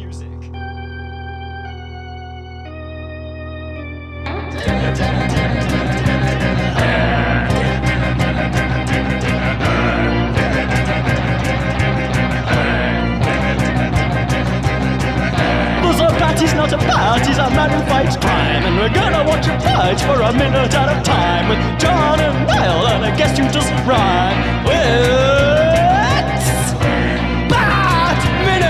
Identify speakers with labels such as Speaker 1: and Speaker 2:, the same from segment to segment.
Speaker 1: music.
Speaker 2: Party's not a bat, he's a man who fights crime. And we're gonna watch him fight for a minute at a time. With John and Niall and a guest who doesn't rhyme. It's Bat Minute!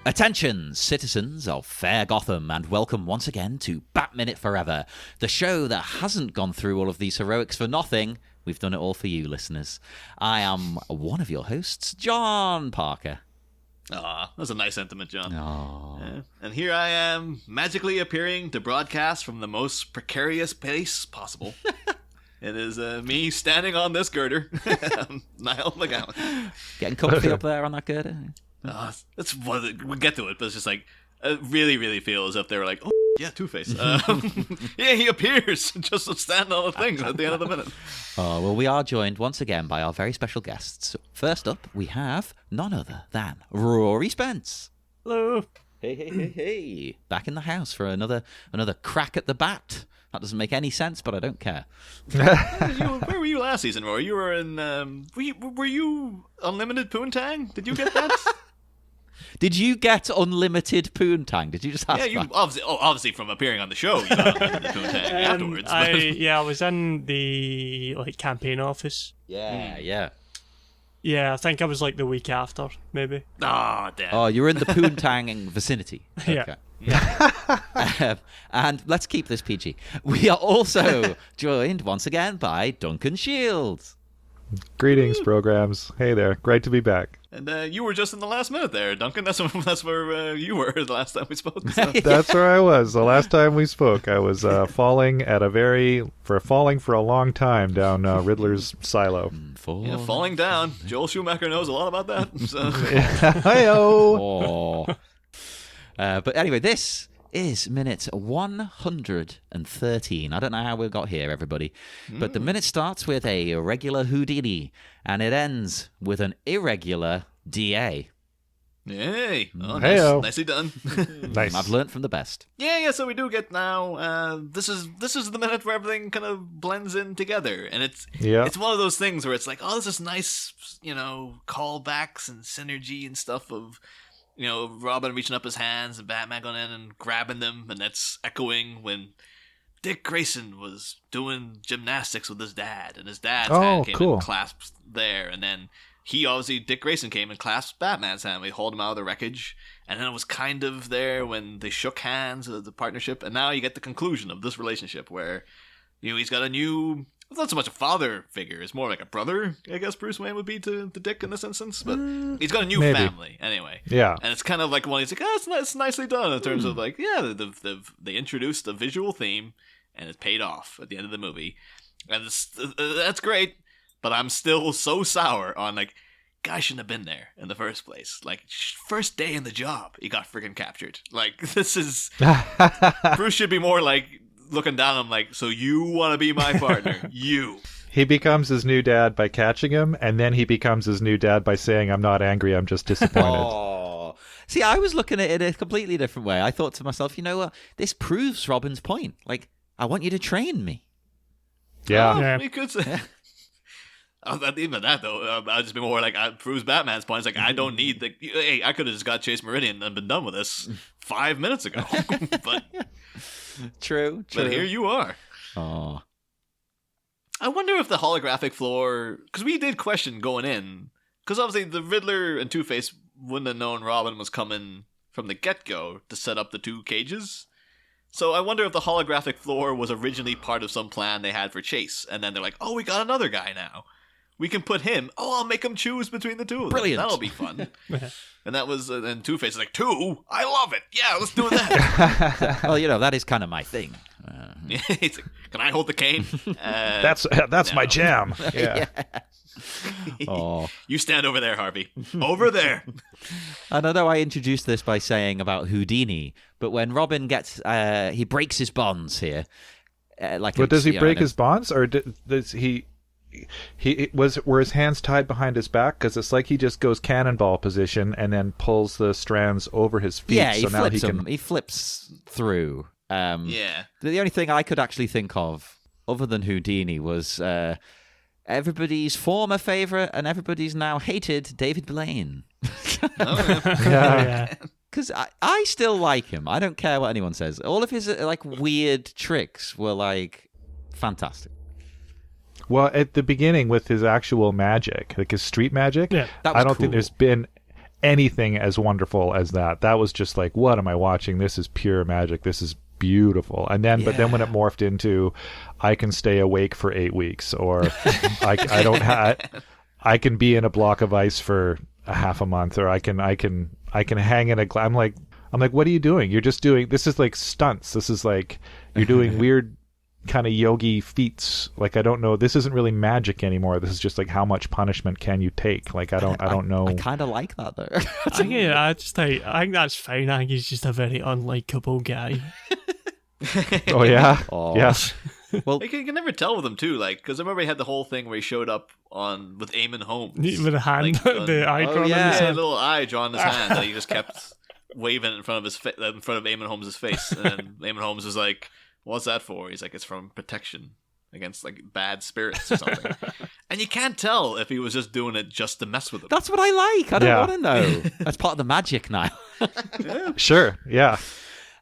Speaker 3: Attention, citizens of fair Gotham, and welcome once again to Bat Minute Forever, the show that hasn't gone through all of these heroics for nothing. We've done it all for you, listeners. I am one of your hosts, John Parker.
Speaker 4: That's a nice sentiment, John.
Speaker 3: Aww.
Speaker 4: And here I am, magically appearing to broadcast from the most precarious place possible. It is me standing on this girder, Niall McGowan.
Speaker 3: Getting comfy up there on that girder?
Speaker 4: That's we'll get to it, but it's just like, I really, really feel as if they were like, oh, yeah, Two-Face. Yeah, he appears just to stand on the things at the end of the minute.
Speaker 3: Oh, well, we are joined once again by our very special guests. First up, we have none other than Rory Spence.
Speaker 2: Hello.
Speaker 3: Hey. Back in the house for another crack at the bat. That doesn't make any sense, but I don't care.
Speaker 4: Where were you last season, Rory? You were in, were you Unlimited Poontang? Did you get that?
Speaker 3: Did you get unlimited poontang? Did you just ask
Speaker 4: Yeah, you
Speaker 3: that?
Speaker 4: obviously from appearing on the show, you got Unlimited Poontang afterwards.
Speaker 2: I was in the campaign office.
Speaker 3: Yeah.
Speaker 2: Yeah, I think I was the week after, maybe.
Speaker 4: Damn.
Speaker 3: Oh, you were in the poontang vicinity.
Speaker 2: Yeah.
Speaker 3: Okay. And let's keep this PG. We are also joined once again by Duncan Shields.
Speaker 5: Greetings, programs. Hey there. Great to be back.
Speaker 4: And you were just in the last minute there, Duncan. That's where you were the last time we spoke. So.
Speaker 5: That's where I was. The last time we spoke, I was falling for a long time down Riddler's silo.
Speaker 4: Falling down. Joel Schumacher knows a lot about that. So.
Speaker 5: Hi-yo!
Speaker 3: But anyway, this is minute 113. I don't know how we got here, everybody. But the minute starts with a regular Houdini, and it ends with an irregular DA.
Speaker 4: Hey. Oh,
Speaker 5: Hey-o.
Speaker 4: Nicely done.
Speaker 5: Nice.
Speaker 3: I've learnt from the best.
Speaker 4: Yeah, so we do get now, this is the minute where everything kind of blends in together, and it's one of those things where it's like, oh, this is nice, callbacks and synergy and stuff of, Robin reaching up his hands and Batman going in and grabbing them, and that's echoing when Dick Grayson was doing gymnastics with his dad, and his dad's hand came and clasped there, and then Dick Grayson came and clasped Batman's hand. We hauled him out of the wreckage, and then it was kind of there when they shook hands, the partnership, and now you get the conclusion of this relationship where, he's got a new, it's not so much a father figure, it's more like a brother, I guess Bruce Wayne would be to Dick in this instance, but he's got a new family, anyway.
Speaker 5: Yeah.
Speaker 4: And it's kind of like one, he's like, it's nicely done in terms of they introduced a visual theme, and it's paid off at the end of the movie, and that's great. But I'm still so sour on, guy shouldn't have been there in the first place. First day in the job, he got freaking captured. This is... Bruce should be more, looking down on him, so you want to be my partner. You.
Speaker 5: He becomes his new dad by catching him, and then he becomes his new dad by saying, I'm not angry, I'm just disappointed.
Speaker 3: Oh. See, I was looking at it in a completely different way. I thought to myself, you know what? This proves Robin's point. I want you to train me.
Speaker 5: Yeah.
Speaker 4: We could say... Even that, though, I'd just be more proves Batman's point. It's I don't need hey, I could have just got Chase Meridian and been done with this 5 minutes ago. But
Speaker 3: True.
Speaker 4: But here you are.
Speaker 3: Oh.
Speaker 4: I wonder if the holographic floor, because we did question going in, because obviously the Riddler and Two-Face wouldn't have known Robin was coming from the get-go to set up the two cages. So I wonder if the holographic floor was originally part of some plan they had for Chase, and then they're like, oh, we got another guy now. We can put him. Oh, I'll make him choose between the two of them.
Speaker 3: Brilliant.
Speaker 4: That'll be fun. And that was, and Two-Face is like, two? I love it. Yeah, let's do that.
Speaker 3: Well, that is kind of my thing.
Speaker 4: He's like, can I hold the cane?
Speaker 5: That's my jam. Yeah.
Speaker 3: Oh.
Speaker 4: You stand over there, Harvey. Over there.
Speaker 3: And I know I introduced this by saying about Houdini, but when Robin gets, he breaks his bonds here.
Speaker 5: But does he break his bonds, or does he? Were his hands tied behind his back? Because it's like he just goes cannonball position and then pulls the strands over his feet.
Speaker 3: Yeah,
Speaker 5: so now
Speaker 3: he flips through.
Speaker 4: Yeah.
Speaker 3: The only thing I could actually think of, other than Houdini, was everybody's former favorite and everybody's now hated David Blaine.
Speaker 5: Yeah.
Speaker 3: Because I still like him. I don't care what anyone says. All of his like weird tricks were like fantastic.
Speaker 5: Well, at the beginning with his actual magic, like his street magic,
Speaker 3: that was
Speaker 5: I don't
Speaker 3: cool.
Speaker 5: think there's been anything as wonderful as that. That was just like, what am I watching? This is pure magic. This is beautiful. And then, but then when it morphed into, I can stay awake for 8 weeks, or I can be in a block of ice for a half a month, or I can hang in a. I'm like, what are you doing? You're just doing. This is like stunts. This is like you're doing weird kind of yogi feats. Like, I don't know, this isn't really magic anymore. This is just like, how much punishment can you take? Like, I don't know.
Speaker 3: I kind of like that though.
Speaker 1: I think that's fine. I think he's just a very unlikable guy.
Speaker 5: Oh yeah.
Speaker 3: Oh.
Speaker 5: Yeah.
Speaker 3: Well,
Speaker 4: you can never tell with him too, like, because I remember he had the whole thing where he showed up with Eamon Holmes
Speaker 1: with a hand,
Speaker 4: like,
Speaker 1: the eye drawn.
Speaker 4: Yeah, a little eye drawn in his hand that he just kept waving in front of Eamon Holmes' face, and then Eamon Holmes was like, "What's that for?" He's like, "It's from protection against like bad spirits or something." And you can't tell if he was just doing it just to mess with him.
Speaker 3: that's what I like. I don't want to know. That's part of the magic now.
Speaker 5: Sure. Yeah.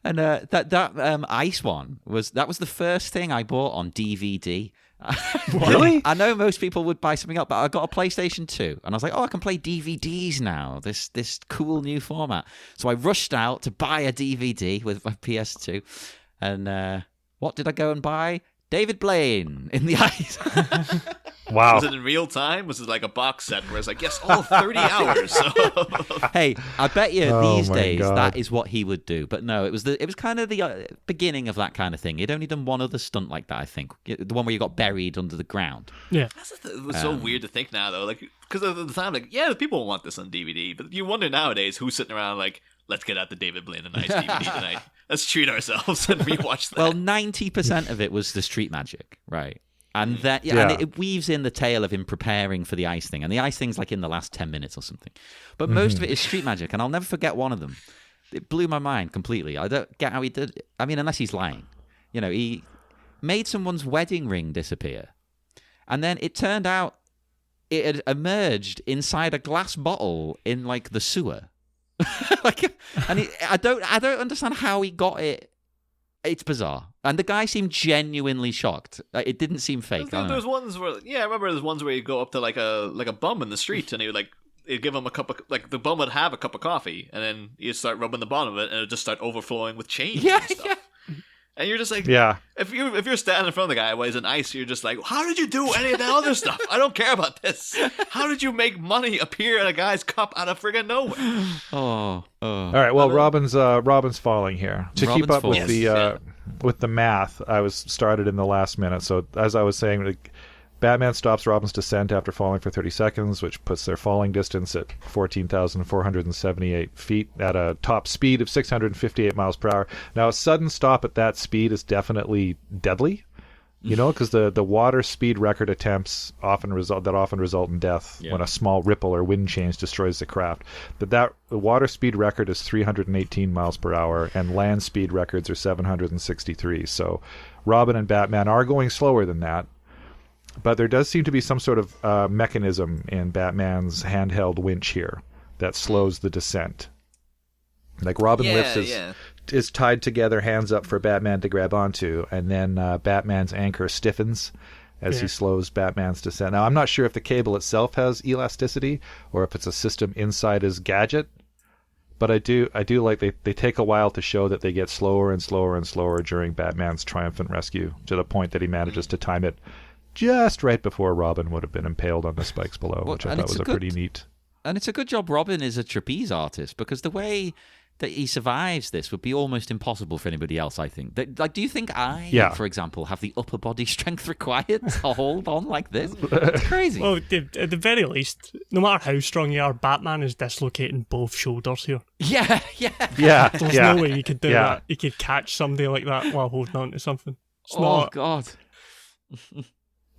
Speaker 3: And that ice one was the first thing I bought on DVD.
Speaker 5: Really?
Speaker 3: I know most people would buy something up, but I got a PlayStation 2, and I was like, "Oh, I can play DVDs now. This cool new format." So I rushed out to buy a DVD with my PS2, and what did I go and buy? David Blaine in the ice.
Speaker 5: Wow.
Speaker 4: Was it in real time? Was it like a box set where it's like, yes, all 30 hours? So.
Speaker 3: Hey, I bet you these
Speaker 5: my
Speaker 3: days
Speaker 5: God.
Speaker 3: that is what he would do. But no, it was kind of the beginning of that kind of thing. He'd only done one other stunt like that, I think. The one where you got buried under the ground.
Speaker 1: Yeah.
Speaker 4: It was so weird to think now, though. Like, because at the time, like, yeah, the people want this on DVD. But you wonder nowadays who's sitting around like, let's get out the David Blaine and Ice DVD tonight. Let's treat ourselves and rewatch that.
Speaker 3: Well, 90% of it was the street magic, right? And that, and it weaves in the tale of him preparing for the ice thing. And the ice thing's like in the last 10 minutes or something. But most of it is street magic, and I'll never forget one of them. It blew my mind completely. I don't get how he did it. I mean, unless he's lying. You know, he made someone's wedding ring disappear. And then it turned out it had emerged inside a glass bottle in, like, the sewer. I don't understand how he got it. It's bizarre, and the guy seemed genuinely shocked. It didn't seem fake.
Speaker 4: There's ones where, I remember there's ones where you go up to like a bum in the street, and he'd give him a cup of, like, the bum would have a cup of coffee, and then you start rubbing the bottom of it, and it would just start overflowing with change. And stuff. Yeah. And you're just like, if you're standing in front of the guy while he's in ice, you're just like, how did you do any of that other stuff? I don't care about this. How did you make money appear in a guy's cup out of friggin' nowhere?
Speaker 3: Oh.
Speaker 5: All right. Well, Robin's falling here to keep up with with the math. I was started in the last minute. So as I was saying, like, Batman stops Robin's descent after falling for 30 seconds, which puts their falling distance at 14,478 feet at a top speed of 658 miles per hour. Now, a sudden stop at that speed is definitely deadly, you know, because the water speed record attempts often result in death when a small ripple or wind change destroys the craft. But the water speed record is 318 miles per hour, and land speed records are 763. So Robin and Batman are going slower than that. But there does seem to be some sort of mechanism in Batman's handheld winch here that slows the descent. Like, Robin lifts is tied together, hands up for Batman to grab onto, and then Batman's anchor stiffens as he slows Batman's descent. Now, I'm not sure if the cable itself has elasticity or if it's a system inside his gadget, but I do like they take a while to show that they get slower and slower and slower during Batman's triumphant rescue, to the point that he manages to time it just right before Robin would have been impaled on the spikes below, which I thought was pretty neat.
Speaker 3: And it's a good job Robin is a trapeze artist, because the way that he survives this would be almost impossible for anybody else, I think. Like, do you think for example, have the upper body strength required to hold on like this? It's crazy.
Speaker 1: Well, at the very least, no matter how strong you are, Batman is dislocating both shoulders here.
Speaker 3: Yeah.
Speaker 1: There's no way you could do that. You could catch somebody like that while holding on to something. not.
Speaker 3: God.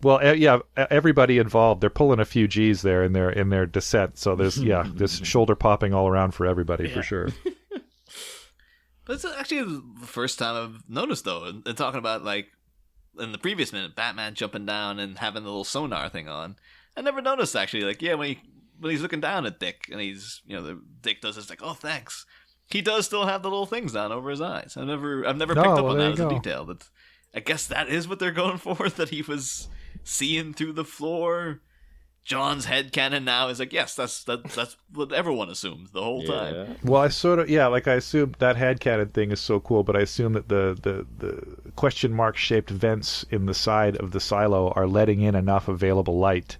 Speaker 5: Well, yeah, everybody involved. They're pulling a few G's there in their descent. So there's shoulder popping all around for everybody for sure.
Speaker 4: But it's actually the first time I've noticed, though, and talking about, like, in the previous minute, Batman jumping down and having the little sonar thing on. I never noticed, actually. Like, yeah, when he's looking down at Dick, and Dick does this, like, oh, thanks. He does still have the little things down over his eyes. I've never picked up on that as a detail, but I guess that is what they're going for, that he was seeing through the floor. John's headcanon now is like, yes, that's what everyone assumed the whole time.
Speaker 5: Well, I assume that headcanon thing is so cool, but I assume that the question mark shaped vents in the side of the silo are letting in enough available light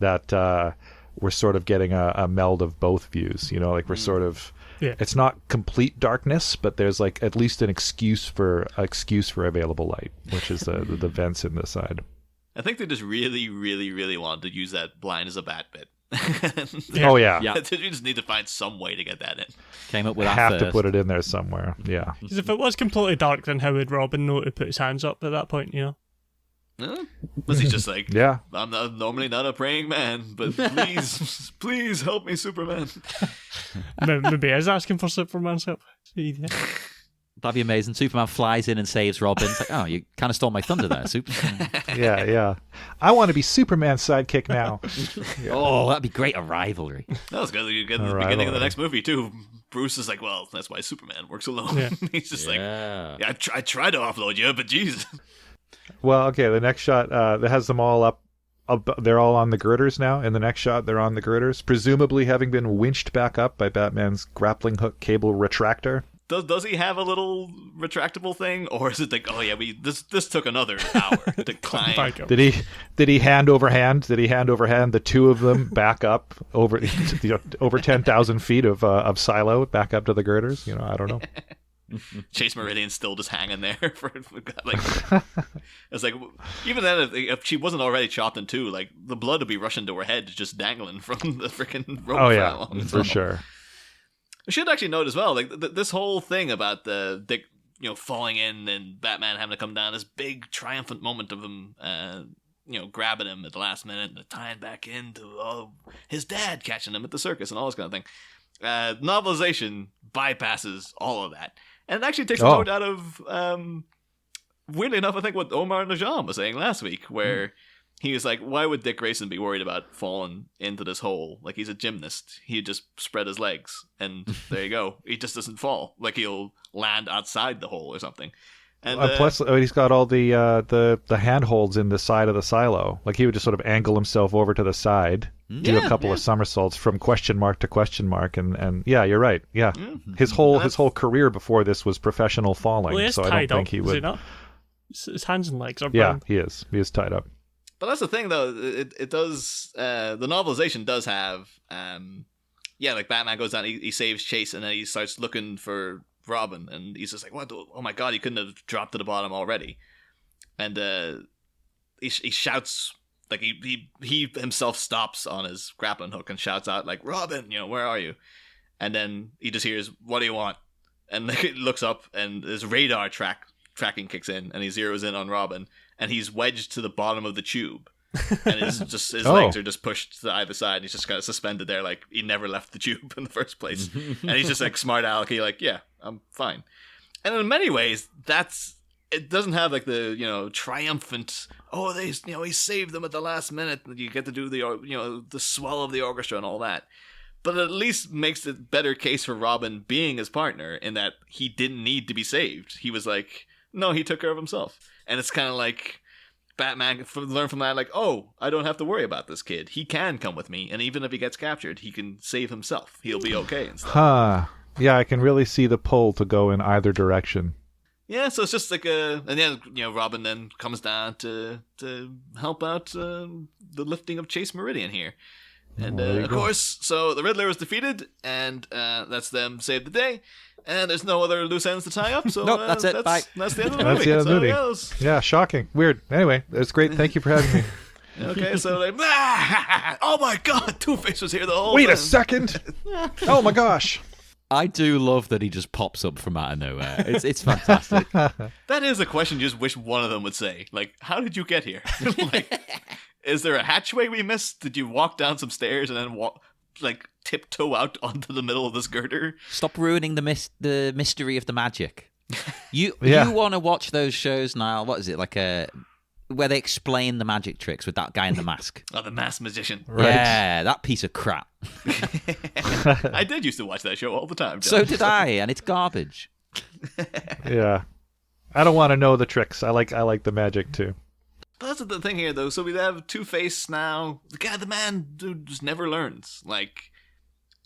Speaker 5: that we're sort of getting a meld of both views. Like we're sort of. Yeah. It's not complete darkness, but there's like at least an excuse for available light, which is the vents in the side.
Speaker 4: I think they just really, really, really wanted to use that blind as a bat bit.
Speaker 5: Oh yeah.
Speaker 4: You just need to find some way to get that in.
Speaker 3: Came up with that
Speaker 5: have
Speaker 3: first.
Speaker 5: to put it in there somewhere. Yeah.
Speaker 1: Because if it was completely dark, then how would Robin know to put his hands up at that point?
Speaker 4: Was he just like,
Speaker 5: yeah,
Speaker 4: I'm normally not a praying man, but please help me, Superman.
Speaker 1: Maybe I was asking for Superman's help. Yeah.
Speaker 3: That'd be amazing. Superman flies in and saves Robin. It's like, oh, you kind of stole my thunder there, Superman.
Speaker 5: Yeah. I want to be Superman's sidekick now.
Speaker 3: Oh, that'd be great, a rivalry.
Speaker 4: That was good. You get in the beginning of the next movie, too. Bruce is like, well, that's why Superman works alone. Yeah. He's just like, I tried to offload you, but Jesus.
Speaker 5: Well, okay, the next shot that has them all up. They're all on the girders now. In the next shot, they're on the girders, presumably having been winched back up by Batman's grappling hook cable retractor.
Speaker 4: Does he have a little retractable thing, or is it like, oh yeah, this took another hour to climb?
Speaker 5: Did he hand over hand? Did he hand over hand the two of them back up over 10,000 feet of silo back up to the girders? I don't know.
Speaker 4: Chase Meridian's still just hanging there for like. It's like, even then, if she wasn't already chopped in two, like the blood would be rushing to her head, just dangling from the freaking rope.
Speaker 5: Oh yeah, for sure.
Speaker 4: I should actually note as well, like this whole thing about the Dick, falling in and Batman having to come down, this big triumphant moment of him, grabbing him at the last minute and tying back into his dad catching him at the circus and all this kind of thing. Novelization bypasses all of that, and it actually takes a note out of, weirdly enough, I think what Omar Najam was saying last week, where. He was like, why would Dick Grayson be worried about falling into this hole? Like, he's a gymnast. He'd just spread his legs, and there you go. He just doesn't fall. Like, he'll land outside the hole or something. And
Speaker 5: plus, he's got all the handholds in the side of the silo. Like, he would just sort of angle himself over to the side, do a couple of somersaults from question mark to question mark, and yeah, you're right. Yeah, his whole career before this was professional falling.
Speaker 1: Well,
Speaker 5: so I don't think he would.
Speaker 1: Is he not? His hands and legs are.
Speaker 5: Yeah, he is. He is tied up.
Speaker 4: But that's the thing, though. It does. The novelization does have. Like Batman goes down, he saves Chase, and then he starts looking for Robin, and he's just like, "What? Oh my God! He couldn't have dropped to the bottom already." And he shouts, like he himself stops on his grappling hook and shouts out, like, "Robin, where are you?" And then he just hears, "What do you want?" And he looks up, and his radar tracking kicks in, and he zeroes in on Robin. And he's wedged to the bottom of the tube, and his legs are just pushed to either side. And he's just kind of suspended there, like he never left the tube in the first place. And he's just like smart alecky, like, yeah, I'm fine. And in many ways, it doesn't have like the triumphant. Oh, he saved them at the last minute. You get to do the swell of the orchestra and all that. But it at least makes a better case for Robin being his partner in that he didn't need to be saved. He was like, no, he took care of himself. And it's kind of like Batman learned from that, like, oh, I don't have to worry about this kid. He can come with me, and even if he gets captured, he can save himself. He'll be okay and stuff.
Speaker 5: Yeah, I can really see the pull to go in either direction.
Speaker 4: Yeah, so it's just like and then Robin then comes down to help out the lifting of Chase Meridian here. And of course, so the Riddler is defeated, and that's them save the day. And there's no other loose ends to tie up, so
Speaker 3: nope, that's it. Bye.
Speaker 4: That's the end of the movie. That's the end of the movie.
Speaker 5: Yeah, shocking. Weird. Anyway, it's great. Thank you for having me.
Speaker 4: Okay, so like, oh my God, Two-Face was here the whole time.
Speaker 5: Wait a second. Oh my gosh.
Speaker 3: I do love that he just pops up from out of nowhere. It's fantastic.
Speaker 4: That is a question you just wish one of them would say. Like, how did you get here? Like, is there a hatchway we missed? Did you walk down some stairs and then tiptoe out onto the middle of this girder?
Speaker 3: Stop ruining the mystery of the magic. You want to watch those shows, Niall? What is it, like where they explain the magic tricks with that guy in the mask?
Speaker 4: Oh, the masked magician.
Speaker 5: Right.
Speaker 3: Yeah, that piece of crap.
Speaker 4: I did used to watch that show all the time, John.
Speaker 3: So did I, and it's garbage.
Speaker 5: Yeah. I don't want to know the tricks. I like the magic too.
Speaker 4: But that's the thing here, though. So we have Two-Face now. The man dude just never learns. Like,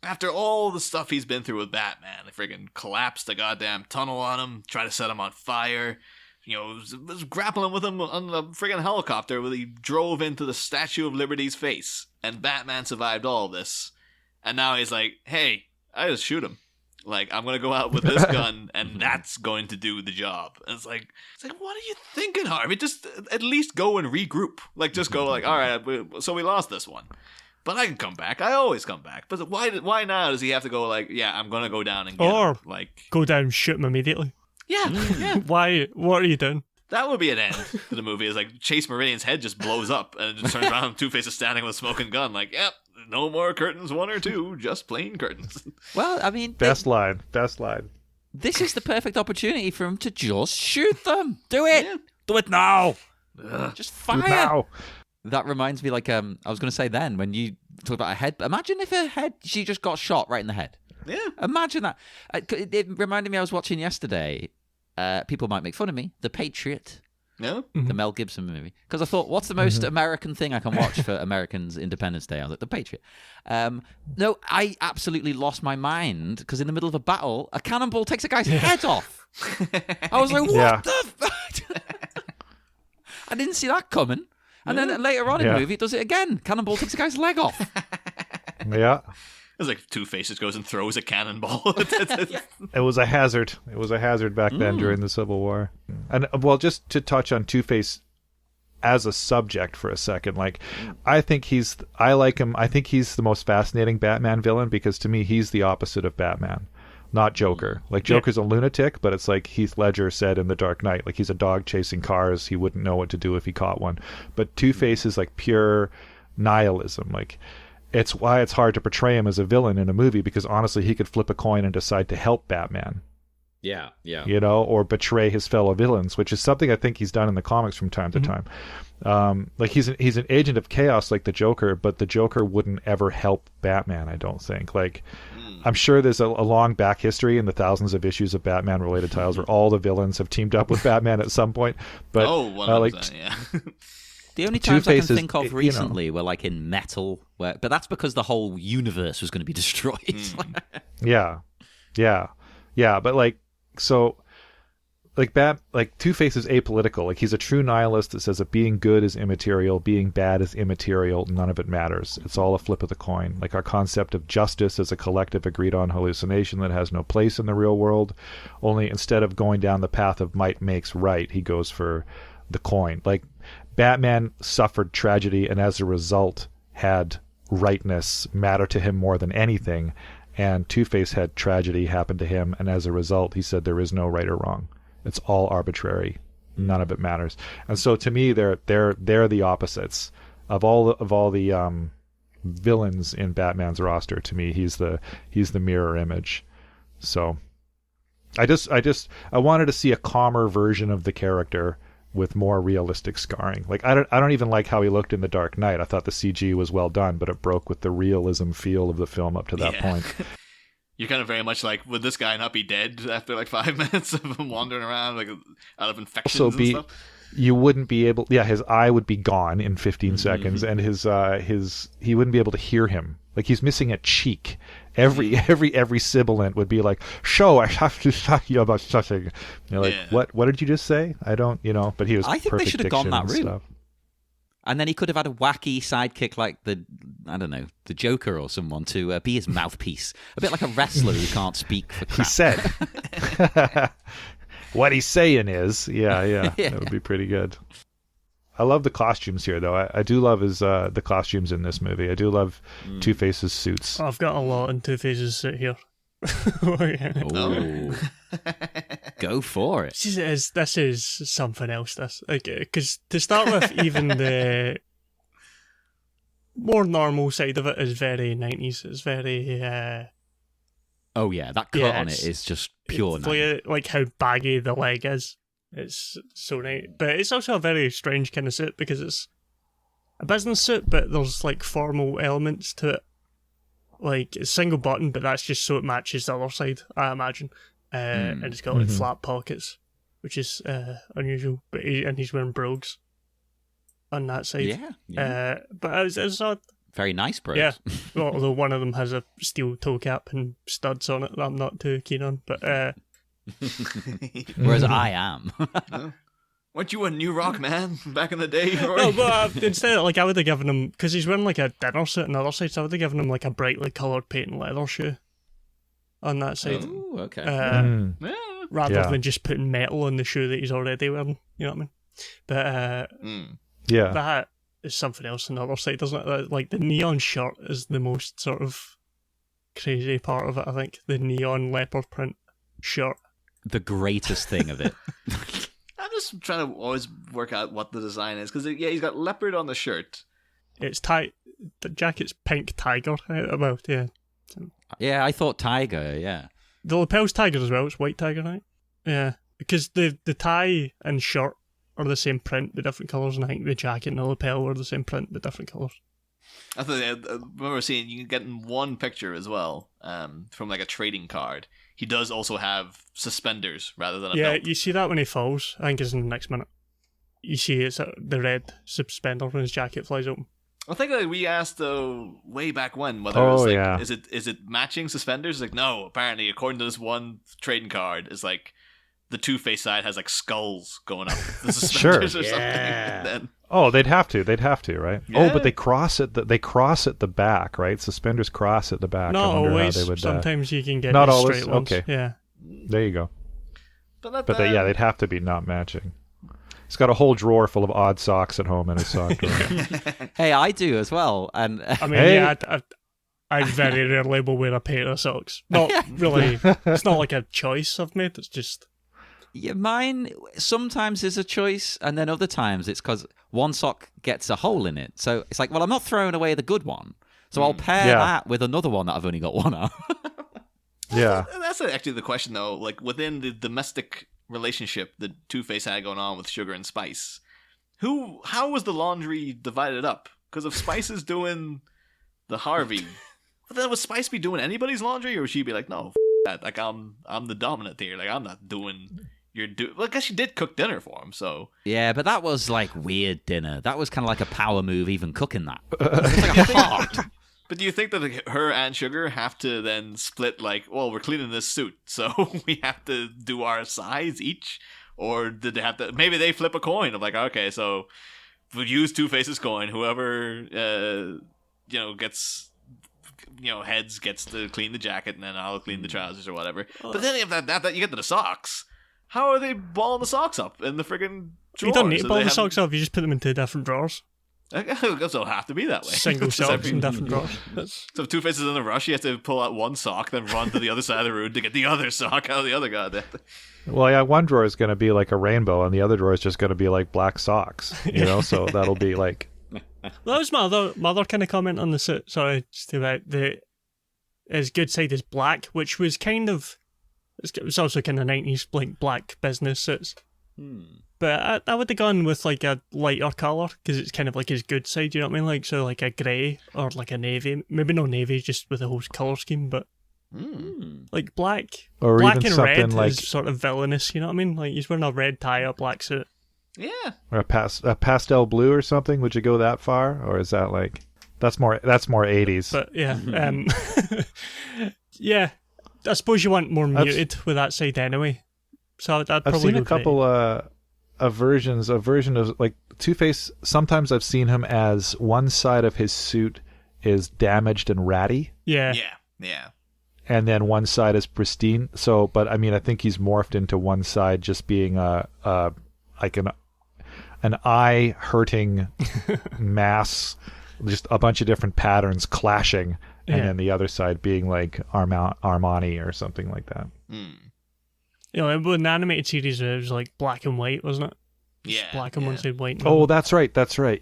Speaker 4: after all the stuff he's been through with Batman, they friggin' collapsed the goddamn tunnel on him, tried to set him on fire. You know, was grappling with him on the friggin' helicopter where he drove into the Statue of Liberty's face. And Batman survived all of this. And now he's like, hey, I just shoot him. Like, I'm going to go out with this gun, and that's going to do the job. And it's like, what are you thinking, Harvey? Just at least go and regroup. Like, just go like, all right, so we lost this one. But I can come back. I always come back. But why now does he have to go like, yeah, I'm going to go down and get him? Like,
Speaker 1: go down and shoot him immediately.
Speaker 4: Yeah, yeah.
Speaker 1: Why? What are you doing?
Speaker 4: That would be an end to the movie. Is like Chase Meridian's head just blows up and it just turns around and Two-Face is standing with a smoking gun. Like, yep, no more curtains 1 or 2, just plain curtains.
Speaker 3: Well, I mean...
Speaker 5: Best line.
Speaker 3: This is the perfect opportunity for him to just shoot them. Do it. Yeah. Do it now. Just fire.
Speaker 5: Do it now.
Speaker 3: That reminds me, like, I was going to say then, when you talk about a head, imagine if she just got shot right in the head.
Speaker 4: Yeah.
Speaker 3: Imagine that. It reminded me, I was watching yesterday, people might make fun of me, The Patriot.
Speaker 4: No?
Speaker 3: The Mel Gibson movie. Because I thought, what's the most American thing I can watch for Americans' Independence Day? I was like, The Patriot. No, I absolutely lost my mind because in the middle of a battle, a cannonball takes a guy's head off. I was like, what the fuck? I didn't see that coming. And then later on in the movie, it does it again. Cannonball takes a guy's leg off.
Speaker 5: Yeah.
Speaker 4: It's like Two-Face just goes and throws a cannonball.
Speaker 5: It was a hazard. It was a hazard back then during the Civil War. And, well, just to touch on Two-Face as a subject for a second, like, I like him. I think he's the most fascinating Batman villain because to me, he's the opposite of Batman, not Joker. Like, Joker's a lunatic, but it's like Heath Ledger said in The Dark Knight, like, he's a dog chasing cars. He wouldn't know what to do if he caught one. But Two-Face is like pure nihilism. Like, it's why it's hard to portray him as a villain in a movie because honestly, he could flip a coin and decide to help Batman.
Speaker 3: Yeah.
Speaker 5: You know, or betray his fellow villains, which is something I think he's done in the comics from time to time. Like he's an agent of chaos like the Joker, but the Joker wouldn't ever help Batman, I don't think. Like, I'm sure there's a long back history in the thousands of issues of Batman related titles where all the villains have teamed up with Batman at some point. But
Speaker 4: yeah.
Speaker 3: The only times I can think of recently were like in Metal, but that's because the whole universe was going to be destroyed.
Speaker 5: Yeah. But like, so, like Two-Face is apolitical. Like, he's a true nihilist that says that being good is immaterial, being bad is immaterial, none of it matters. It's all a flip of the coin. Like, our concept of justice is a collective agreed on hallucination that has no place in the real world. Only instead of going down the path of might makes right, he goes for the coin. Like, Batman suffered tragedy and as a result had rightness matter to him more than anything, and Two-Face had tragedy happen to him and as a result he said there is no right or wrong. It's all arbitrary. None of it matters. And so to me they're the opposites of all the villains in Batman's roster. To me he's the mirror image. So I wanted to see a calmer version of the character with more realistic scarring. Like, I don't even like how he looked in The Dark Knight. I thought the CG was well done, but it broke with the realism feel of the film up to that point.
Speaker 4: You're kind of very much like, would this guy not be dead after like 5 minutes of him wandering around like out of infections and stuff?
Speaker 5: You wouldn't be able. Yeah, his eye would be gone in 15 seconds, and he wouldn't be able to hear him. Like, he's missing a cheek. Every sibilant would be like, "Show, I have to talk to you about something." You're like, what did you just say? I don't, But he was. I think they should have gone that route.
Speaker 3: And then he could have had a wacky sidekick like the Joker or someone to be his mouthpiece, a bit like a wrestler who can't speak for crap.
Speaker 5: He said. What he's saying is, that would be pretty good. I love the costumes here, though. I do love the costumes in this movie. I do love Two-Face's suits.
Speaker 1: I've got a lot in Two-Face's suit here. Oh, yeah.
Speaker 3: Oh. Go for it.
Speaker 1: This is something else. This, because to start with, even the more normal side of it is very 90s. It's very.
Speaker 3: Oh yeah, that cut on it is just pure 90s.
Speaker 1: Like how baggy the leg is. It's so nice, but it's also a very strange kind of suit because it's a business suit, but there's like formal elements to it. Like it's single button, but that's just so it matches the other side, I imagine. And it's got like flat pockets, which is unusual. But he's wearing brogues on that side.
Speaker 3: Yeah.
Speaker 1: But it's odd.
Speaker 3: Very nice brogues.
Speaker 1: Yeah. Well, although one of them has a steel toe cap and studs on it that I'm not too keen on. But
Speaker 3: whereas I am.
Speaker 4: Weren't you a new rock man back in the day? Rory?
Speaker 1: No, but instead, like I would have given him, because he's wearing like a dinner suit on the other side, so I would have given him like a brightly coloured patent leather shoe on that side.
Speaker 3: Oh, okay.
Speaker 1: Rather than just putting metal on the shoe that he's already wearing. You know what I mean? But that is something else on the other side, doesn't it? Like the neon shirt is the most sort of crazy part of it, I think. The neon leopard print shirt.
Speaker 3: The greatest thing of it.
Speaker 4: I'm just trying to always work out what the design is, because he's got leopard on the shirt.
Speaker 1: It's the jacket's pink tiger. Well, yeah.
Speaker 3: Yeah, I thought tiger, yeah.
Speaker 1: The lapel's tiger as well, it's white tiger, right? Yeah. Because the tie and shirt are the same print, but different colours, and I think the jacket and the lapel are the same print, but different colours.
Speaker 4: I remember seeing you can get in one picture as well, from like a trading card. He does also have suspenders rather than a belt.
Speaker 1: Yeah, you see that when he falls. I think it's in the next minute. You see it's the red suspender when his jacket flies open.
Speaker 4: I think that we asked way back when whether it was like, is it matching suspenders? It's like, no, apparently according to this one trading card, it's like the Two-Face side has like skulls going up the suspenders or something. Then...
Speaker 5: Oh, they'd have to, right?
Speaker 4: Yeah.
Speaker 5: Oh, but they cross at the back, right? Suspenders cross at the back.
Speaker 1: Not
Speaker 5: I wonder
Speaker 1: always.
Speaker 5: how they would,
Speaker 1: sometimes you can get
Speaker 5: not
Speaker 1: these
Speaker 5: always.
Speaker 1: straight ones.
Speaker 5: Okay,
Speaker 1: yeah.
Speaker 5: There you go.
Speaker 4: But
Speaker 5: they'd have to be not matching. He's got a whole drawer full of odd socks at home in his sock drawer.
Speaker 3: Hey, I do as well. And
Speaker 1: I mean, I very rarely will wear a pair of socks. Not really. It's not like a choice I've made. It's just.
Speaker 3: Yeah, mine sometimes is a choice, and then other times it's because one sock gets a hole in it. So it's like, well, I'm not throwing away the good one, so I'll pair that with another one that I've only got one of.
Speaker 5: Yeah.
Speaker 4: That's actually the question, though. Like, within the domestic relationship that Two-Face had going on with Sugar and Spice, how was the laundry divided up? Because if Spice is doing the Harvey, but then would Spice be doing anybody's laundry, or would she be like, no, that, like I'm the dominant here, like I'm not doing well, I guess she did cook dinner for him, so
Speaker 3: yeah, but that was like weird dinner. That was kind of like a power move, even cooking that. It's like a pot.
Speaker 4: But do you think that like, her and Sugar have to then split, like, well, we're cleaning this suit, so we have to do our size each? Or did they have to, maybe they flip a coin of like, okay, so we'll use Two-Face's coin, whoever, gets, heads gets to clean the jacket, and then I'll clean the trousers or whatever. But then if that you get to the socks, how are they balling the socks up in the friggin' drawer?
Speaker 1: You don't need to ball the socks up, you just put them into different drawers.
Speaker 4: I guess it'll have to be that way.
Speaker 1: Single socks in different drawers.
Speaker 4: So if Two-Face is in a rush, you have to pull out one sock, then run to the other side of the room to get the other sock out of the other goddamn thing.
Speaker 5: Well, yeah, one drawer is going to be like a rainbow, and the other drawer is just going to be like black socks, so that'll be like...
Speaker 1: That was my other kind of comment on the suit. Sorry, just about his good side is black, which was kind of... It was also kind of 90s, like, black business suits. But I would have gone with, like, a lighter colour, because it's kind of like his good side, you know what I mean? Like, so, like, a grey, or, like, a navy. Maybe no navy, just with the whole colour scheme, but... Like, black.
Speaker 5: Or
Speaker 1: black
Speaker 5: even
Speaker 1: and
Speaker 5: something
Speaker 1: red
Speaker 5: like...
Speaker 1: is sort of villainous, you know what I mean? Like, he's wearing a red tie, a black suit.
Speaker 4: Yeah.
Speaker 5: Or a pastel blue or something? Would you go that far? Or is that, like... That's more 80s.
Speaker 1: But, yeah. Yeah. I suppose you want more muted with that side anyway. So I'd probably
Speaker 5: I've seen
Speaker 1: go
Speaker 5: a couple a version of like Two-Face. Sometimes I've seen him as one side of his suit is damaged and ratty.
Speaker 1: Yeah.
Speaker 5: And then one side is pristine. So, but I mean, I think he's morphed into one side just being like an eye hurting mass, just a bunch of different patterns clashing, and then the other side being like Armani or something like that.
Speaker 1: You know, in the animated series, it was like black and white, wasn't it?
Speaker 4: Yeah.
Speaker 1: Black and one side, white. And
Speaker 5: Oh, that's right.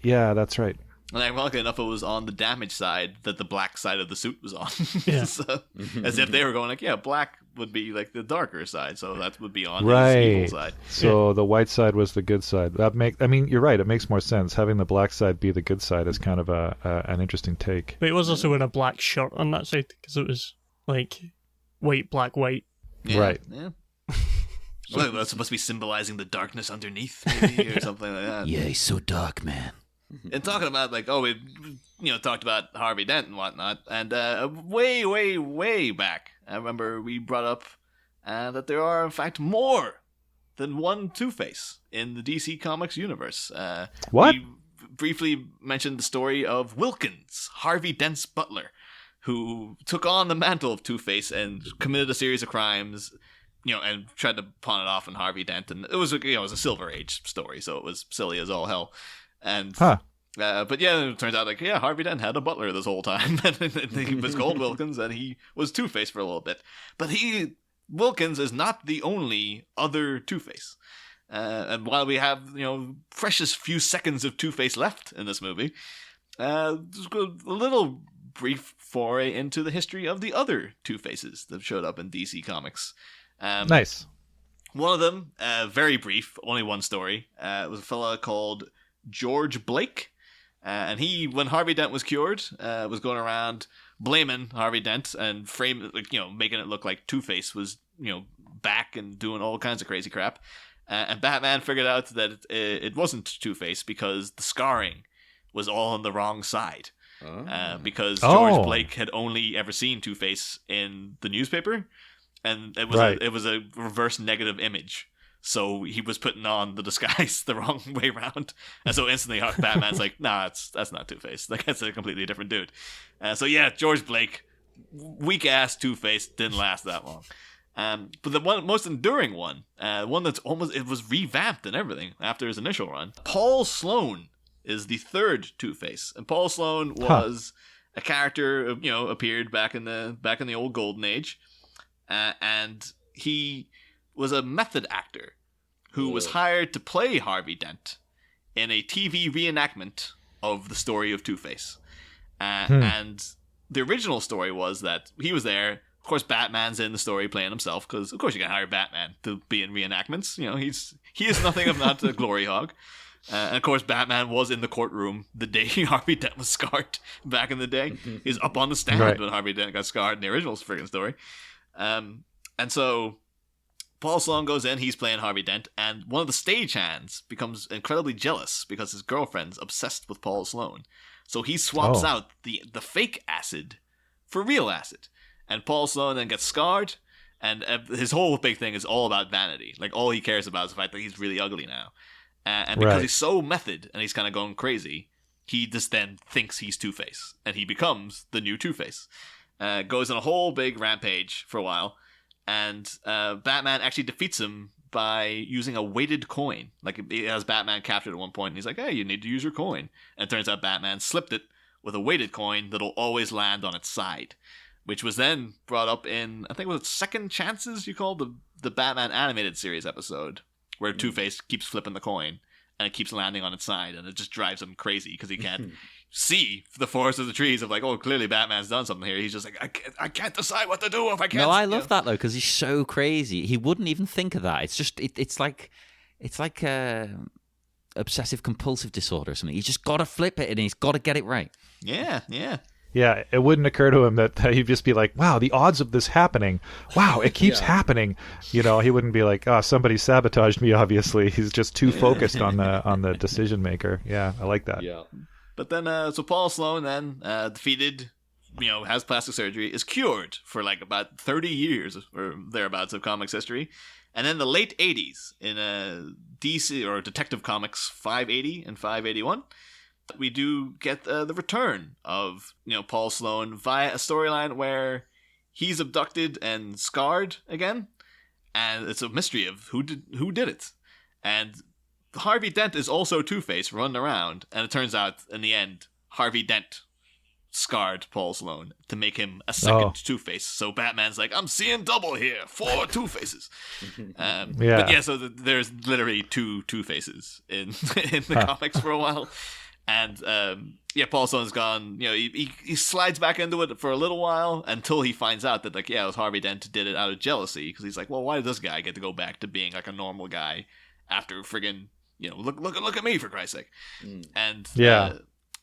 Speaker 5: Yeah, that's right.
Speaker 4: And ironically enough, it was on the damage side that the black side of the suit was on.
Speaker 1: Yeah.
Speaker 4: So, as if they were going like, yeah, black would be like the darker side, so that would be on his
Speaker 5: Right.
Speaker 4: evil side.
Speaker 5: So the white side was the good side. I mean, you're right. It makes more sense. Having the black side be the good side is kind of an interesting take.
Speaker 1: But it was also wearing a black shirt on that side because it was like white, black, white.
Speaker 4: Yeah,
Speaker 5: Right.
Speaker 4: Yeah. Well, that's supposed to be symbolizing the darkness underneath, maybe, or something like that.
Speaker 3: Yeah, he's so dark, man.
Speaker 4: And talking about like, we talked about Harvey Dent and whatnot, and way, way, way back, I remember we brought up that there are in fact more than one Two-Face in the DC Comics universe.
Speaker 5: What?
Speaker 4: We briefly mentioned the story of Wilkins, Harvey Dent's butler, who took on the mantle of Two-Face and committed a series of crimes. And tried to pawn it off on Harvey Dent, and it was a Silver Age story, so it was silly as all hell. And but it turns out Harvey Dent had a butler this whole time, and he was called Wilkins, and he was Two-Face for a little bit. But Wilkins is not the only other Two-Face. And while we have precious few seconds of Two-Face left in this movie, just a little brief foray into the history of the other Two-Faces that showed up in DC Comics.
Speaker 5: Nice.
Speaker 4: One of them, very brief, only one story, was a fella called George Blake. And he, when Harvey Dent was cured, was going around blaming Harvey Dent and making it look like Two-Face was, back and doing all kinds of crazy crap. And Batman figured out that it wasn't Two-Face because the scarring was all on the wrong side. Because George Blake had only ever seen Two-Face in the newspaper. And it was a reverse negative image. So he was putting on the disguise the wrong way around. And so instantly Batman's like, nah, that's not Two-Face. Like, that's a completely different dude. George Blake, weak-ass Two-Face, didn't last that long. But the most enduring one that's it was revamped and everything after his initial run, Paul Sloan is the third Two-Face. And Paul Sloan was a character, appeared back in the old Golden Age. And he was a method actor who was hired to play Harvey Dent in a TV reenactment of the story of Two-Face. And the original story was that he was there. Of course, Batman's in the story playing himself, because of course you can hire Batman to be in reenactments. He is nothing if not a glory hog. And of course, Batman was in the courtroom the day Harvey Dent was scarred back in the day. He's up on the stand when Harvey Dent got scarred in the original friggin' story. And so Paul Sloan goes in, he's playing Harvey Dent, and one of the stagehands becomes incredibly jealous because his girlfriend's obsessed with Paul Sloan. So he swaps out the fake acid for real acid. And Paul Sloan then gets scarred, and his whole big thing is all about vanity. Like, all he cares about is the fact that he's really ugly now. And because he's so method and he's kind of going crazy, he just then thinks he's Two-Face, and he becomes the new Two-Face. Goes on a whole big rampage for a while, and Batman actually defeats him by using a weighted coin. Like, he has Batman captured at one point, and he's like, hey, you need to use your coin. And it turns out Batman slipped it with a weighted coin that'll always land on its side, which was then brought up in, I think it was Second Chances, you called the Batman animated series episode, where Two-Face keeps flipping the coin, and it keeps landing on its side, and it just drives him crazy, because he can't see the forest of the trees of like, clearly Batman's done something here. He's just like, I can't decide what to do if I can't.
Speaker 3: No, I love that though, because he's so crazy. He wouldn't even think of that. It's just it's like obsessive compulsive disorder or something. He's just got to flip it and he's got to get it right.
Speaker 4: Yeah.
Speaker 5: Yeah, it wouldn't occur to him that he'd just be like, wow, the odds of this happening. Wow, it keeps happening. He wouldn't be like, somebody sabotaged me, obviously. He's just too focused on the decision maker. Yeah, I like that.
Speaker 3: Yeah.
Speaker 4: But then, so Paul Sloan then, defeated, has plastic surgery, is cured for like about 30 years or thereabouts of comics history. And then the late 80s in DC or Detective Comics 580 and 581, we do get the return of Paul Sloan via a storyline where he's abducted and scarred again, and it's a mystery of who did it. And Harvey Dent is also Two-Face running around, and it turns out in the end Harvey Dent scarred Paul Sloan to make him a second Two-Face. So Batman's like, I'm seeing double here, 4 Two-Faces. But yeah, so there's literally 2 Two-Faces in the comics for a while. And Paul Sloan's gone. You know, he slides back into it for a little while until he finds out that, like, it was Harvey Dent who did it out of jealousy, because he's like, well, why did this guy get to go back to being like a normal guy after friggin', you know, look at me, for Christ's sake. And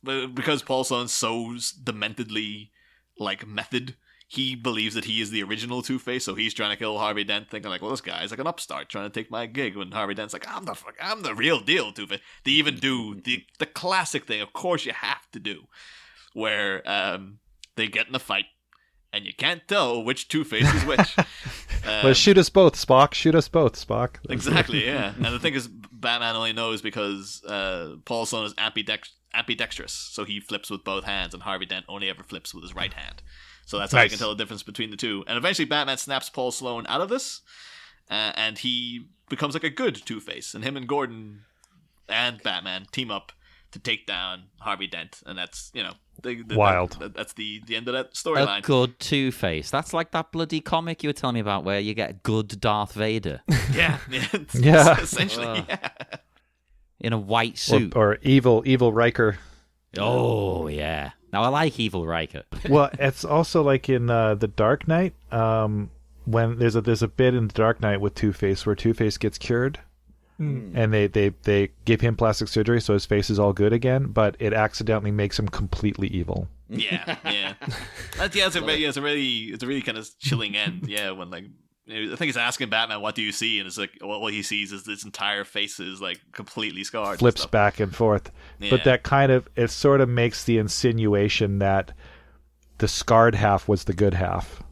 Speaker 4: but because Paul Sloan's so dementedly like method, he believes that he is the original Two-Face, so he's trying to kill Harvey Dent, thinking like, well, this guy's like an upstart trying to take my gig, when Harvey Dent's like, I'm the real deal Two-Face. They even do the classic thing, of course you have to do, where they get in a fight, and you can't tell which Two-Face is which.
Speaker 5: Well, shoot us both, Spock. Shoot us both, Spock.
Speaker 4: Exactly, yeah. And the thing is, Batman only knows because Paul Sloan is ambidextrous, so he flips with both hands, and Harvey Dent only ever flips with his right hand. So that's how you can tell the difference between the two. And eventually Batman snaps Paul Sloan out of this, and he becomes like a good Two-Face. And him and Gordon and Batman team up to take down Harvey Dent. And that's, you know,
Speaker 5: wild.
Speaker 4: That's the end of that storyline.
Speaker 3: A good Two-Face. That's like that bloody comic you were telling me about where you get good Darth Vader.
Speaker 4: Yeah. Essentially,
Speaker 3: in a white suit.
Speaker 5: Or evil Riker.
Speaker 3: Oh, yeah. Now, I like evil Riker.
Speaker 5: Well, it's also like in The Dark Knight, when there's a bit in The Dark Knight with Two-Face where Two-Face gets cured, and they give him plastic surgery so his face is all good again, but it accidentally makes him completely evil.
Speaker 4: Yeah. It's a really kind of chilling end. Yeah, when like, I think he's asking Batman, what do you see? And it's like, what he sees is this entire face is like completely scarred.
Speaker 5: Flips back and forth. Yeah. But that kind of, it sort of makes the insinuation that the scarred half was the good half.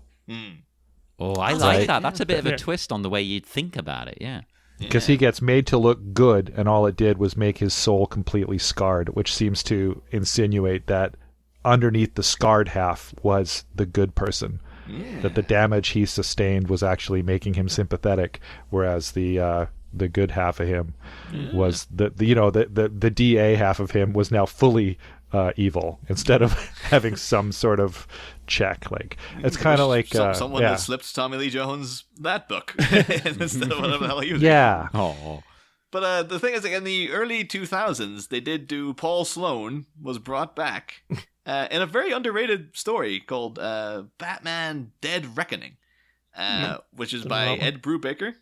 Speaker 3: Oh, I like that. That's a bit of a twist on the way you'd think about it, yeah.
Speaker 5: Because he gets made to look good, and all it did was make his soul completely scarred, which seems to insinuate that underneath the scarred half was the good person. Yeah. That the damage he sustained was actually making him sympathetic, whereas the good half of him was the DA half of him was now fully evil, instead of having some sort of check. Like, it's kind of like
Speaker 4: someone that slipped Tommy Lee Jones that book instead of whatever the hell he was.
Speaker 5: Yeah.
Speaker 3: Oh.
Speaker 4: But the thing is, like, in the early 2000s, they did do Paul Sloan was brought back in a very underrated story called Batman Dead Reckoning, which is by Ed Brubaker.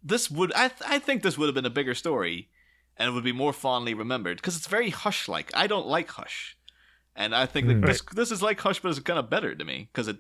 Speaker 4: This would, I think this would have been a bigger story, and it would be more fondly remembered, because it's very Hush-like. I don't like Hush. And I think that this is like Hush, but it's kind of better to me, because it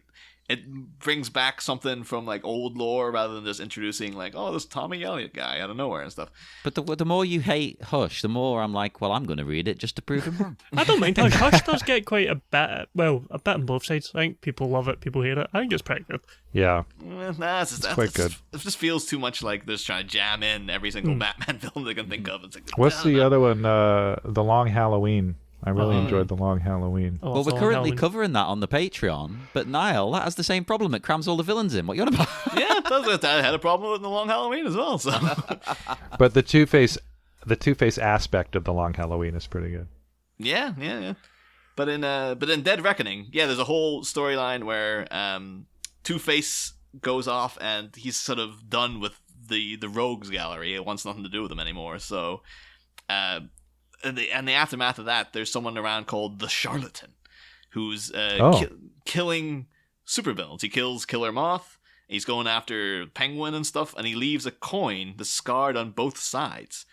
Speaker 4: brings back something from like old lore rather than just introducing like, oh, this Tommy Elliott guy out of nowhere and stuff.
Speaker 3: But the more you hate Hush, the more I'm like, well, I'm going to read it just to prove him wrong.
Speaker 1: I don't mind Hush. Hush does get quite a bit on both sides. I think people love it, people hate it. I think it's pretty good.
Speaker 5: Yeah.
Speaker 4: It's quite good. It just feels too much like they're trying to jam in every single Batman film they can think of. It's like,
Speaker 5: what's the other one? The Long Halloween. I really enjoyed The Long Halloween.
Speaker 3: Well, we're currently covering that on the Patreon, but Niall, that has the same problem. It crams all the villains in. What you on about?
Speaker 4: Yeah, I had a problem with The Long Halloween as well. So,
Speaker 5: but the Two-Face aspect of The Long Halloween is pretty good.
Speaker 4: Yeah. But in Dead Reckoning, there's a whole storyline where Two-Face goes off and he's sort of done with the Rogues Gallery. It wants nothing to do with them anymore. So, in the aftermath of that, there's someone around called the Charlatan, who's killing supervillains. He kills Killer Moth. He's going after Penguin and stuff, and he leaves a coin that's scarred on both sides.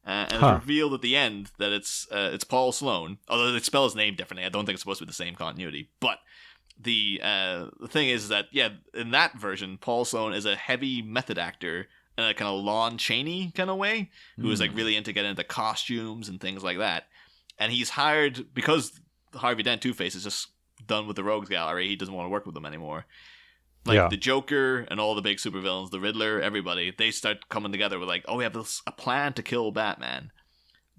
Speaker 4: And it's revealed at the end that it's Paul Sloan, although they spell his name differently. I don't think it's supposed to be the same continuity. But the thing is that, in that version, Paul Sloan is a heavy method actor in a kind of Lon Chaney kind of way, who is like really into getting into costumes and things like that. And he's hired, because Harvey Dent Two-Face is just done with the Rogues Gallery, he doesn't want to work with them anymore. The Joker and all the big supervillains, the Riddler, everybody, they start coming together with like, oh, we have a plan to kill Batman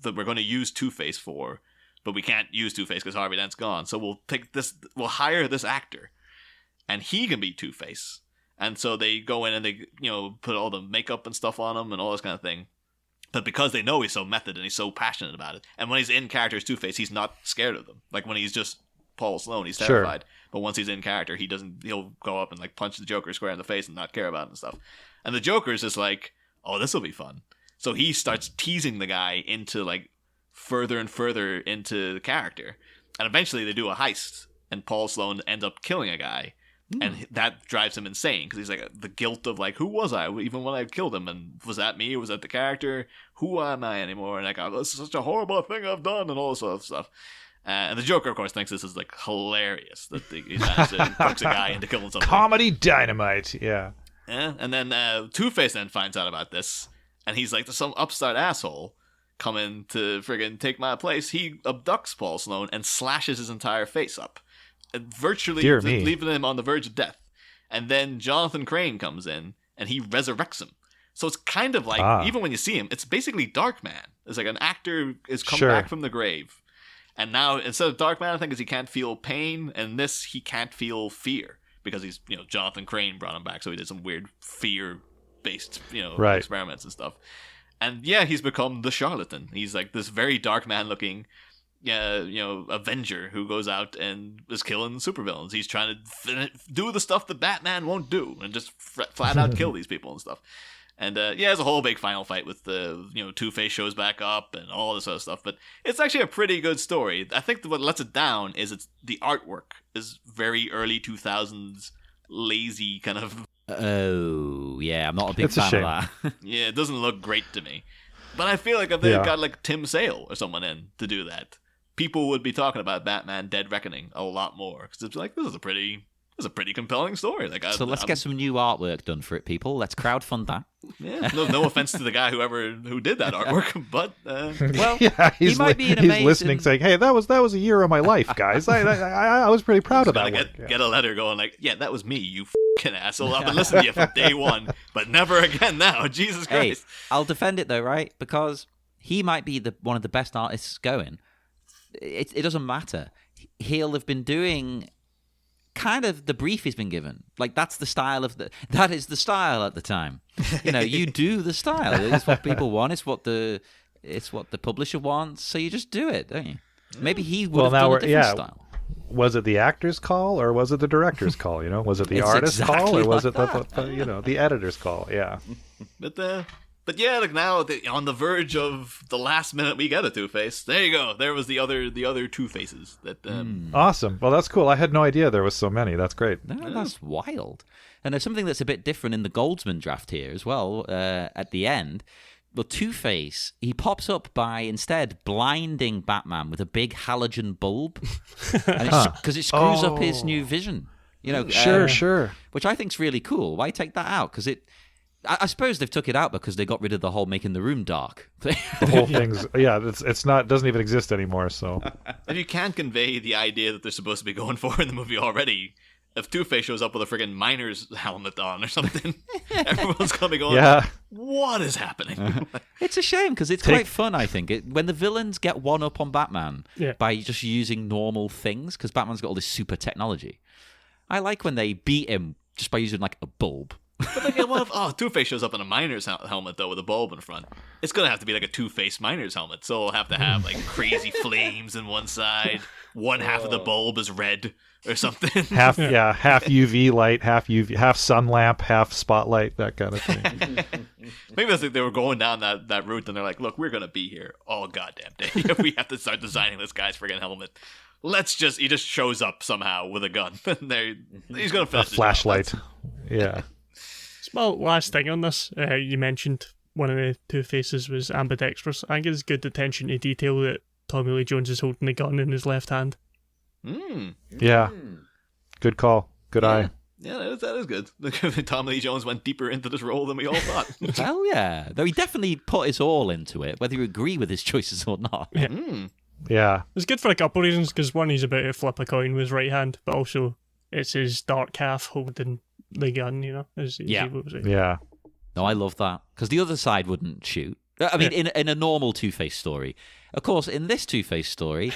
Speaker 4: that we're going to use Two-Face for, but we can't use Two-Face because Harvey Dent's gone. So we'll hire this actor, and he can be Two-Face. And so they go in and they, put all the makeup and stuff on him and all this kind of thing. But because they know he's so method and he's so passionate about it, and when he's in character as Two-Face, he's not scared of them. Like when he's just Paul Sloan. He's terrified. But once he's in character, he'll go up and like punch the Joker square in the face and not care about it and stuff. And the Joker's just like, oh, this will be fun. So he starts teasing the guy into like further and further into the character. And eventually they do a heist and Paul Sloan ends up killing a guy. And that drives him insane because he's like, the guilt of like, who was I even when I killed him? And was that me? Was that the character? Who am I anymore? And like, oh, this is such a horrible thing I've done and all this sort of stuff. And the Joker, of course, thinks this is like hilarious that he managed to coax a guy into killing something.
Speaker 5: Comedy dynamite, yeah.
Speaker 4: And then Two-Face then finds out about this, and he's like, there's some upstart asshole coming to friggin' take my place. He abducts Paul Sloan and slashes his entire face up. Virtually leaving him on the verge of death. And then Jonathan Crane comes in and he resurrects him. So it's kind of like, even when you see him, it's basically Darkman. It's like an actor is come back from the grave. And now, instead of Darkman, I think, is he can't feel pain. And this, he can't feel fear. Because he's, Jonathan Crane brought him back. So he did some weird fear-based, experiments and stuff. And yeah, he's become the charlatan. He's like this very Darkman-looking Avenger who goes out and is killing supervillains. He's trying to do the stuff that Batman won't do and just flat out kill these people and stuff. And there's a whole big final fight with the Two-Face shows back up and all this other stuff. But it's actually a pretty good story. I think what lets it down is the artwork is very early 2000s lazy kind of.
Speaker 3: Oh yeah, I'm not a big fan of that.
Speaker 4: Yeah, it doesn't look great to me. But I feel like if they got like Tim Sale or someone in to do that, people would be talking about Batman Dead Reckoning a lot more because it's like this is a pretty compelling story. Like,
Speaker 3: so let's get some new artwork done for it, people. Let's crowdfund that.
Speaker 4: Yeah, no offense to the guy who did that artwork, but
Speaker 3: well, he might be an amazing.
Speaker 5: He's listening, saying, "Hey, that was a year of my life, guys. I was pretty proud of that work."
Speaker 4: Get a letter going like, "Yeah, that was me, you fucking asshole. I've been listening to you from day one, but never again now." Jesus Christ.
Speaker 3: Hey, I'll defend it though, right? Because he might be one of the best artists going. It doesn't matter. He'll have been doing kind of the brief he's been given. Like that is the style at the time. You do the style. It's what people want. It's what the publisher wants. So you just do it, don't you? Maybe he would have done a different style.
Speaker 5: Was it the actor's call or was it the director's call? Was it the artist's call or was it the editor's call? Yeah.
Speaker 4: But yeah, like now on the verge of the last minute we get a Two-Face. There you go. There was the other Two-Faces.
Speaker 5: Awesome. Well, that's cool. I had no idea there was so many. That's great.
Speaker 3: No, that's wild. And there's something that's a bit different in the Goldsman draft here as well. At the end, well, Two-Face, he pops up by instead blinding Batman with a big halogen bulb, because it screws up his new vision.
Speaker 5: Sure.
Speaker 3: Which I think's really cool. Why take that out? Because I suppose they've took it out because they got rid of the whole making the room dark.
Speaker 5: The whole thing's it's not doesn't even exist anymore. So
Speaker 4: if you can't convey the idea that they're supposed to be going for in the movie already, if Two-Face shows up with a friggin' miner's helmet on or something, everyone's gonna be going, what is happening?
Speaker 3: It's a shame because it's quite fun. I think when the villains get one up on Batman by just using normal things, because Batman's got all this super technology. I like when they beat him just by using like a bulb.
Speaker 4: But like, what if Two-Face shows up in a miner's helmet though with a bulb in front? It's gonna have to be like a Two-Face miner's helmet, so it'll have to have like crazy flames in one side. One half of the bulb is red or something.
Speaker 5: Half UV light, half sun lamp, half spotlight, that kind of thing.
Speaker 4: Maybe I think they were going down that route, and they're like, "Look, we're gonna be here all goddamn day if we have to start designing this guy's friggin' helmet. He just shows up somehow with a gun, and he's gonna finish
Speaker 5: a flashlight. Yeah."
Speaker 1: Well, last thing on this, you mentioned one of the Two-Faces was ambidextrous. I think it's good attention to detail that Tommy Lee Jones is holding the gun in his left hand.
Speaker 5: Yeah. Good call. Good eye.
Speaker 4: Yeah, that is good. Tommy Lee Jones went deeper into this role than we all thought.
Speaker 3: Hell yeah. Though he definitely put his all into it, whether you agree with his choices or not.
Speaker 5: Yeah.
Speaker 1: It's good for a couple of reasons, because one, he's about to flip a coin with his right hand, but also it's his dark half holding the gun,
Speaker 5: Yeah.
Speaker 3: No, I love that. Because the other side wouldn't shoot. I mean, in a normal Two-Face story. Of course, in this Two-Face story,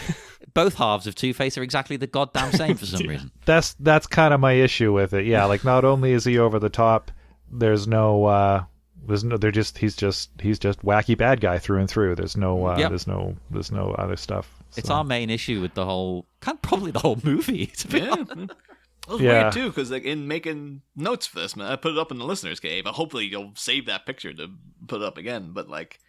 Speaker 3: both halves of Two-Face are exactly the goddamn same for some reason.
Speaker 5: That's kind of my issue with it. Yeah, like not only is he over the top, there's no he's just wacky bad guy through and through. There's no there's no other stuff. So.
Speaker 3: It's our main issue with the whole, probably the whole movie, to be honest.
Speaker 4: It was weird too, because like in making notes for this, man, I put it up in the listeners' cave. Hopefully, you'll save that picture to put it up again. But like,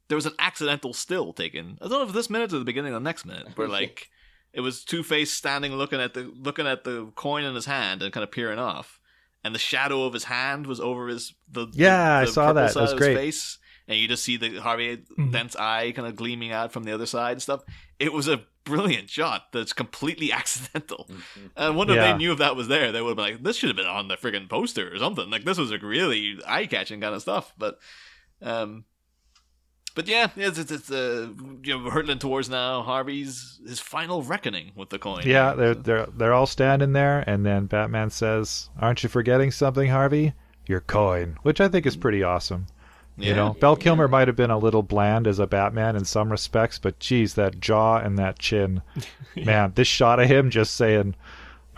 Speaker 4: there was an accidental still taken. I don't know if this minute or the beginning of the next minute, where like it was Two-Face standing looking at the coin in his hand and kind of peering off, and the shadow of his hand was over I
Speaker 5: saw that. That's great.
Speaker 4: Face, and you just see the Harvey Dent's eye kind of gleaming out from the other side and stuff. It was a brilliant shot that's completely accidental. I wonder if they knew if that was there. They would have been like, this should have been on the friggin' poster or something. Like, this was a really eye-catching kind of stuff. But yeah, it's hurtling towards now his final reckoning with the coin.
Speaker 5: Yeah, they're all standing there, and then Batman says, "Aren't you forgetting something, Harvey? Your coin," which I think is pretty awesome. You know, Val Kilmer might have been a little bland as a Batman in some respects, but geez, that jaw and that chin, man, this shot of him just saying,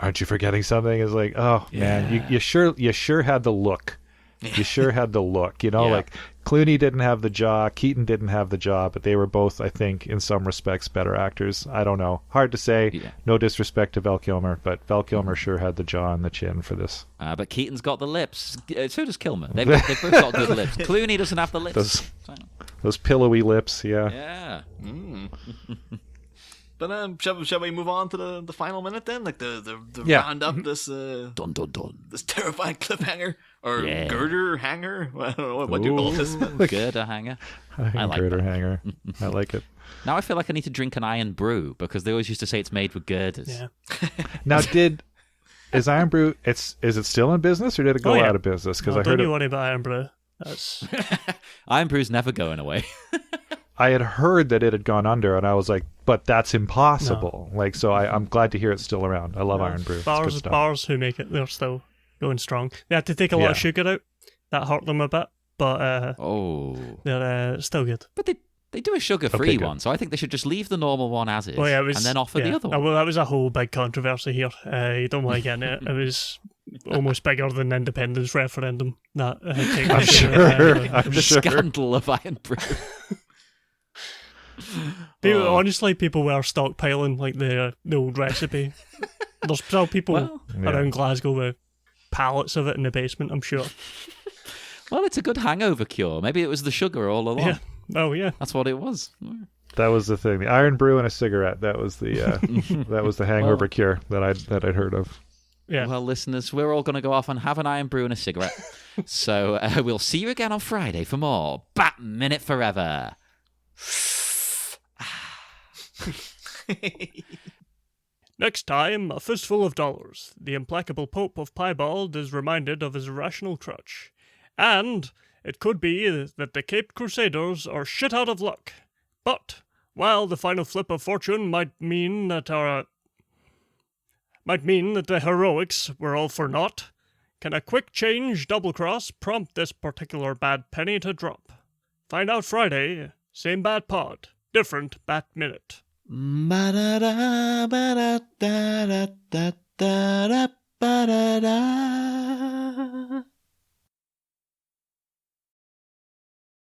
Speaker 5: "Aren't you forgetting something?" is like, oh man, you sure had the look. You sure had the look, like Clooney didn't have the jaw, Keaton didn't have the jaw, but they were both, I think, in some respects, better actors. I don't know. Hard to say. Yeah. No disrespect to Val Kilmer, but Val Kilmer sure had the jaw and the chin for this.
Speaker 3: But Keaton's got the lips. So does Kilmer. They've both got good lips. Clooney doesn't have the lips.
Speaker 5: Those pillowy lips, yeah.
Speaker 3: Yeah.
Speaker 4: But shall we move on to the final minute then? Like the round up this
Speaker 3: dun dun dun,
Speaker 4: this terrifying cliffhanger or girder hanger? I don't know what do you call this.
Speaker 3: Girder hanger.
Speaker 5: I like girder hanger. I like it.
Speaker 3: Now I feel like I need to drink an Irn-Bru because they always used to say it's made with girders.
Speaker 1: Yeah.
Speaker 5: Now is Irn-Bru? Is it still in business or did it go out of business? Because I heard.
Speaker 1: Don't you worry about Irn-Bru. That's
Speaker 3: Irn-Bru's never going away.
Speaker 5: I had heard that it had gone under, and I was like, but that's impossible. No. Like, so I'm glad to hear it's still around. I love Irn-Bru.
Speaker 1: Bars who make it, they're still going strong. They had to take a lot of sugar out. That hurt them a bit, but they're still good.
Speaker 3: But they do a sugar-free one, so I think they should just leave the normal one as is, and then offer the other one.
Speaker 1: Well, that was a whole big controversy here. You don't want to get in it. It was almost bigger than the independence referendum. That
Speaker 5: I'm
Speaker 3: the
Speaker 5: sure.
Speaker 3: Scandal of Irn-Bru.
Speaker 1: Honestly, people were stockpiling like the old recipe. There's still people around Glasgow with pallets of it in the basement, I'm sure.
Speaker 5: Well,
Speaker 3: it's a good hangover cure. Maybe it was the sugar all along.
Speaker 1: Yeah. Oh, yeah.
Speaker 3: That's what it was.
Speaker 5: That was the thing. The Irn-Bru and a cigarette. That was the hangover cure that I'd heard of.
Speaker 1: Yeah.
Speaker 3: Well, listeners, we're all going to go off and have an Irn-Bru and a cigarette. So we'll see you again on Friday for more Bat Minute Forever.
Speaker 1: Next time, a fistful of dollars. The implacable Pope of Piebald is reminded of his irrational crutch. And it could be that the Caped Crusaders are shit out of luck. But while the final flip of fortune might mean that the heroics were all for naught, can a quick change double-cross prompt this particular bad penny to drop? Find out Friday. Same bad pod. Different Bat Minute. Ba-da-da, ba-da-da-da-da-da-da-da-da-da.